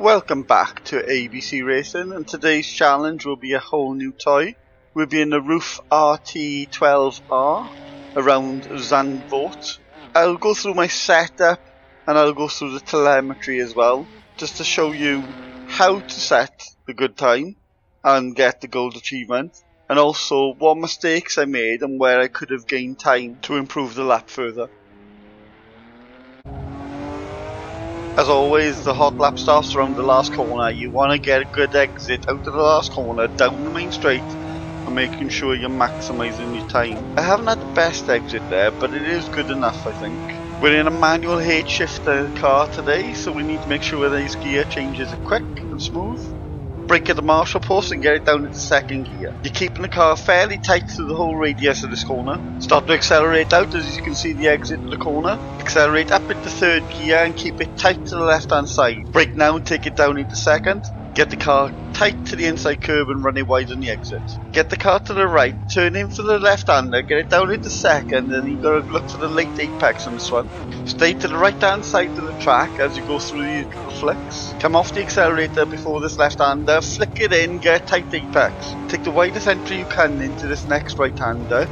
Welcome back to ABC Racing, and today's challenge will be a whole new toy. We'll be in the Roof RT12R around Zandvoort. I'll go through my setup and I'll go through the telemetry as well, just to show you how to set the good time and get the gold achievement, and also what mistakes I made and where I could have gained time to improve the lap further. As always, the hot lap starts around the last corner. You want to get a good exit out of the last corner, down the main straight, and making sure you're maximising your time. I haven't had the best exit there, but it is good enough, I think. We're in a manual H shifter car today, so we need to make sure these gear changes are quick and smooth. Brake at the marshal post and get it down into second gear. You're keeping the car fairly tight through the whole radius of this corner. Start to accelerate out as you can see the exit of the corner. Accelerate up into third gear and keep it tight to the left hand side. Brake now and take it down into second. Get the car tight to the inside curb and run it wide on the exit. Get the car to the right, turn in for the left-hander, get it down into second, and you've got to look for the late apex on this one. Stay to the right-hand side of the track as you go through these little flicks. Come off the accelerator before this left-hander, flick it in, get a tight apex. Take the widest entry you can into this next right-hander.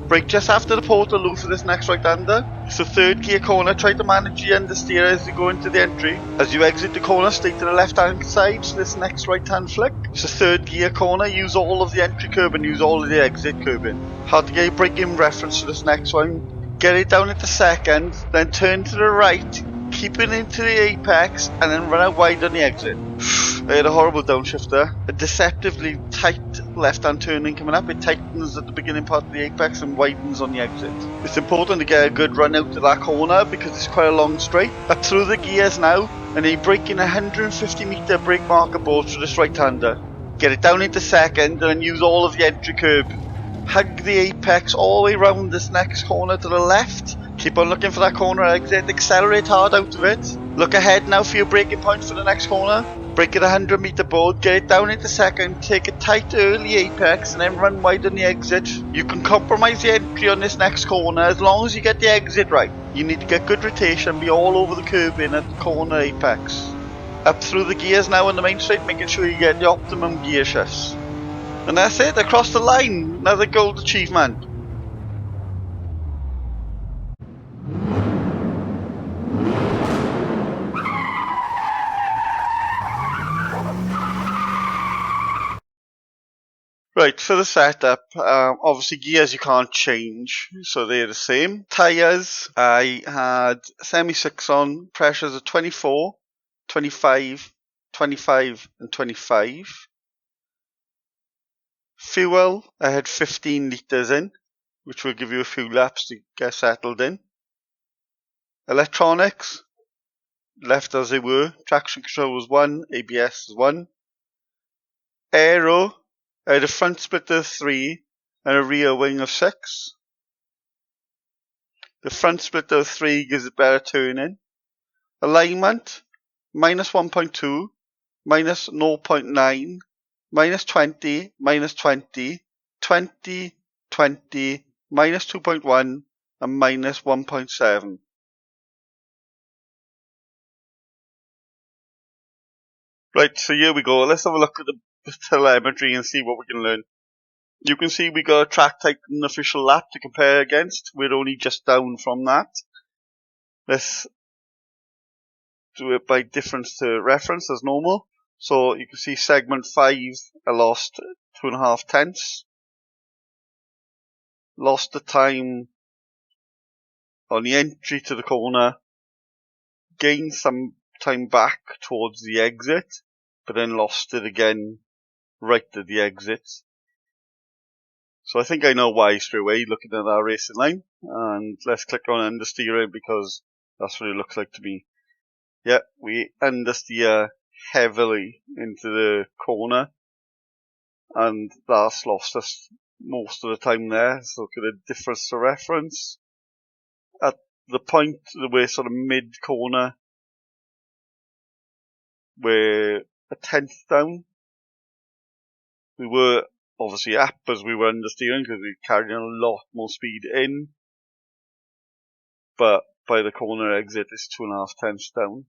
Brake just after the portal loop for this next right-hander. So third gear corner, try to manage the understeer as you go into the entry. As you exit the corner, stay to the left-hand side for this next right-hand flick. So third gear corner, use all of the entry curb and use all of the exit curbing. Hard to get your brake in reference to this next one. Get it down into second, then turn to the right, keep it into the apex, and then run out wide on the exit. I had a horrible downshifter. A deceptively tight left-hand turning coming up. It tightens at the beginning part of the apex and widens on the exit. It's important to get a good run out to that corner because it's quite a long straight. Up through the gears now, and then brake in 150 metre brake marker board for this right-hander. Get it down into second and use all of the entry curb. Hug the apex all the way round this next corner to the left. Keep on looking for that corner exit. Accelerate hard out of it. Look ahead now for your braking point for the next corner. Brake at 100 metre board, get it down into second, take a tight early apex and then run wide on the exit. You can compromise the entry on this next corner as long as you get the exit right. You need to get good rotation, be all over the curbing at the corner apex. Up through the gears now on the main straight, making sure you get the optimum gear shifts. And that's it, across the line, another gold achievement. Right, for the setup, obviously gears you can't change, so they're the same. Tyres, I had semi-6 on, pressures of 24, 25, 25 and 25. Fuel, I had 15 litres in, which will give you a few laps to get settled in. Electronics, left as they were. Traction control was 1, ABS was 1. Aero, I had a front splitter of 3 and a rear wing of 6. The front splitter of 3 gives it better turning. Alignment, minus 1.2, minus 0.9, minus 20, minus 20, 20, 20, minus 2.1 and minus 1.7. Right, so here we go. Let's have a look at the telemetry and see what we can learn. You can see we got a track type and official lap to compare against. We're only just down from that. Let's do it by difference to reference as normal. So you can see segment 5, I lost 2.5 tenths. Lost the time on the entry to the corner. Gained some time back towards the exit, but then lost it again right at the exit. So I think I know why straight away looking at our racing line. And let's click on understeering because that's what it looks like to me. Yeah, we understeer heavily into the corner. And that's lost us most of the time there. So look at a difference to reference. At the point that we're sort of mid corner, we're a tenth down. We were obviously up as we were understeering because we carried a lot more speed in. But by the corner exit, it's 2.5 tenths down.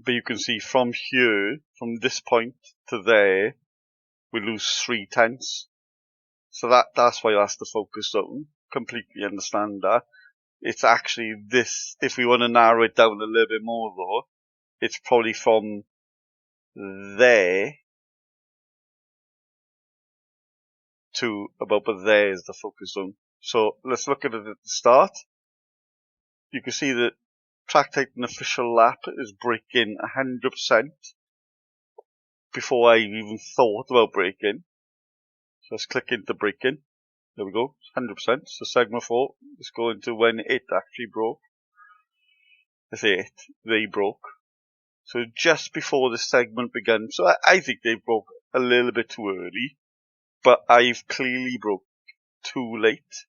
But you can see from here, from this point to there, we lose 3/10. So that's why that's the focus zone. Completely understand that. It's actually this, if we want to narrow it down a little bit more though, it's probably from there to about there is the focus zone. So let's look at it at the start. You can see that track Titan official lap is braking 100% before I even thought about braking. So let's click into braking. There we go, 100%. So segment 4, let's go into when it actually broke. I say it, they broke. So just before the segment began. So I think they broke a little bit too early, but I've clearly broke too late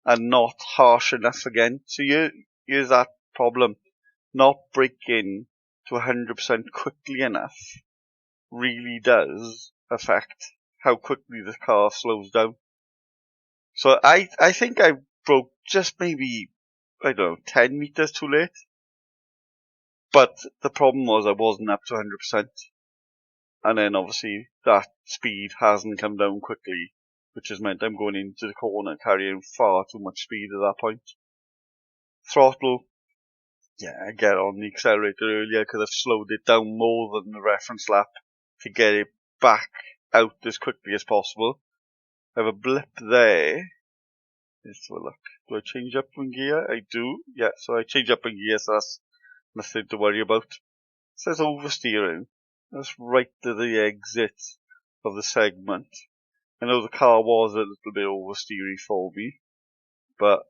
and not harsh enough again. So here's that problem. Not braking to 100% quickly enough really does affect how quickly the car slows down. So I think I broke just maybe, I don't know, 10 meters too late. But the problem was I wasn't up to 100%. And then obviously that speed hasn't come down quickly, which has meant I'm going into the corner carrying far too much speed at that point. Throttle, yeah, I get on the accelerator earlier because I've slowed it down more than the reference lap to get it back out as quickly as possible. I have a blip there. Let's have a look. Do I change up in gear? I do. Yeah, so I change up in gear, so that's nothing to worry about. It says oversteering. That's right to the exit of the segment. I know the car was a little bit oversteery for me, but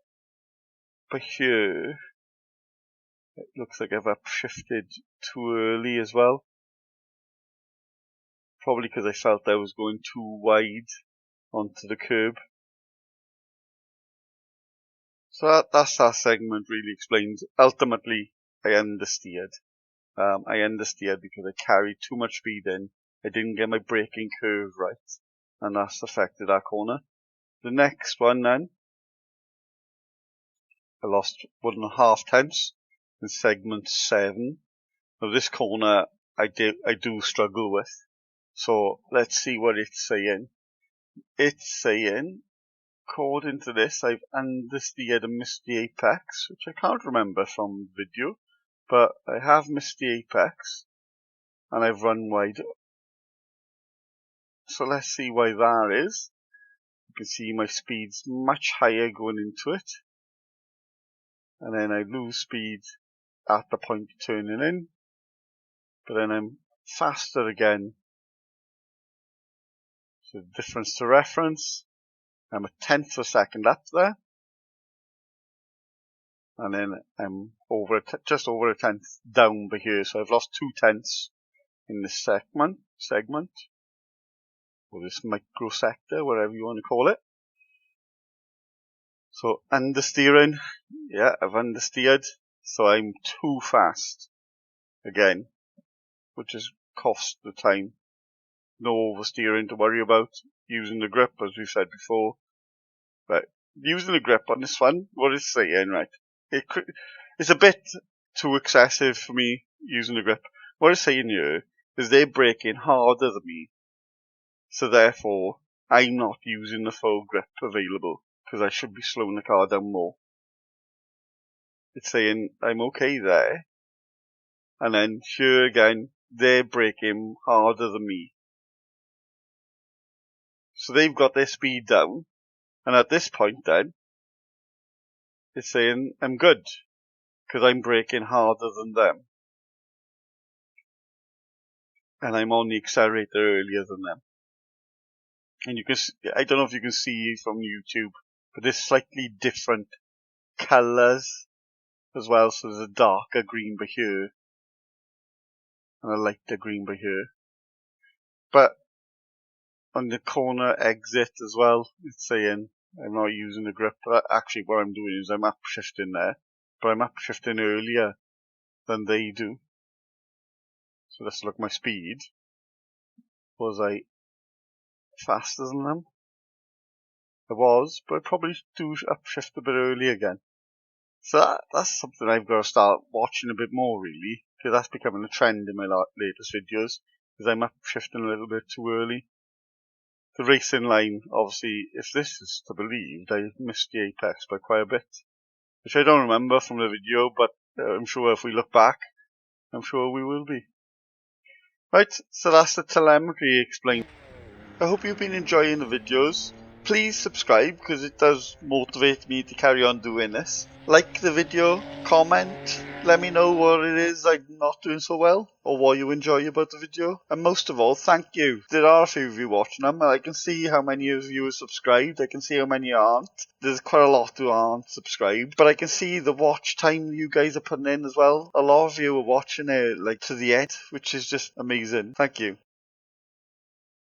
here it looks like I've upshifted too early as well. Probably because I felt I was going too wide onto the curb. So that's that segment really explains. Ultimately, I understeered. I understeered because I carried too much speed in. I didn't get my braking curve right, and that's affected that corner. The next one then, I lost 1.5 tenths in segment 7. Now this corner I do struggle with. So let's see what it's saying. It's saying, according to this, I've understeered and missed the apex, which I can't remember from the video, but I have missed the apex and I've run wide. So let's see why that is. You can see my speed's much higher going into it. And then I lose speed at the point of turning in. But then I'm faster again. So difference to reference. I'm a tenth of a second up there. And then I'm just over a tenth down by here. So I've lost 2 tenths in this segment. Or this microsector, whatever you want to call it. So understeering, yeah, I've understeered, so I'm too fast again, which has cost the time. No oversteering to worry about. Using the grip, as we've said before. But using the grip on this one, what it's saying, right? It's a bit too excessive for me using the grip. What it's saying here is they're braking harder than me, so therefore I'm not using the full grip available. Because I should be slowing the car down more. It's saying I'm okay there. And then here again, they're braking harder than me. So they've got their speed down. And at this point then, it's saying I'm good. Because I'm braking harder than them. And I'm on the accelerator earlier than them. And you can, I don't know if you can see from YouTube, but there's slightly different colours as well. So there's a darker green by here and a lighter green by here. But on the corner exit as well, it's saying I'm not using the grip. But actually what I'm doing is I'm upshifting there. But I'm upshifting earlier than they do. So let's look at my speed. Was I faster than them? I was, but I probably do upshift a bit early again. So that's something I've got to start watching a bit more, really, because that's becoming a trend in my latest videos, because I'm upshifting a little bit too early. The racing line, obviously, if this is to believed, I missed the apex by quite a bit, which I don't remember from the video, but I'm sure if we look back, I'm sure we will be. Right, so that's the telemetry explained. I hope you've been enjoying the videos. Please subscribe because it does motivate me to carry on doing this. Like the video, comment, let me know what it is I'm not doing so well or what you enjoy about the video. And most of all, thank you. There are a few of you watching them and I can see how many of you are subscribed. I can see how many aren't. There's quite a lot who aren't subscribed, but I can see the watch time you guys are putting in as well. A lot of you are watching it like to the end, which is just amazing. Thank you.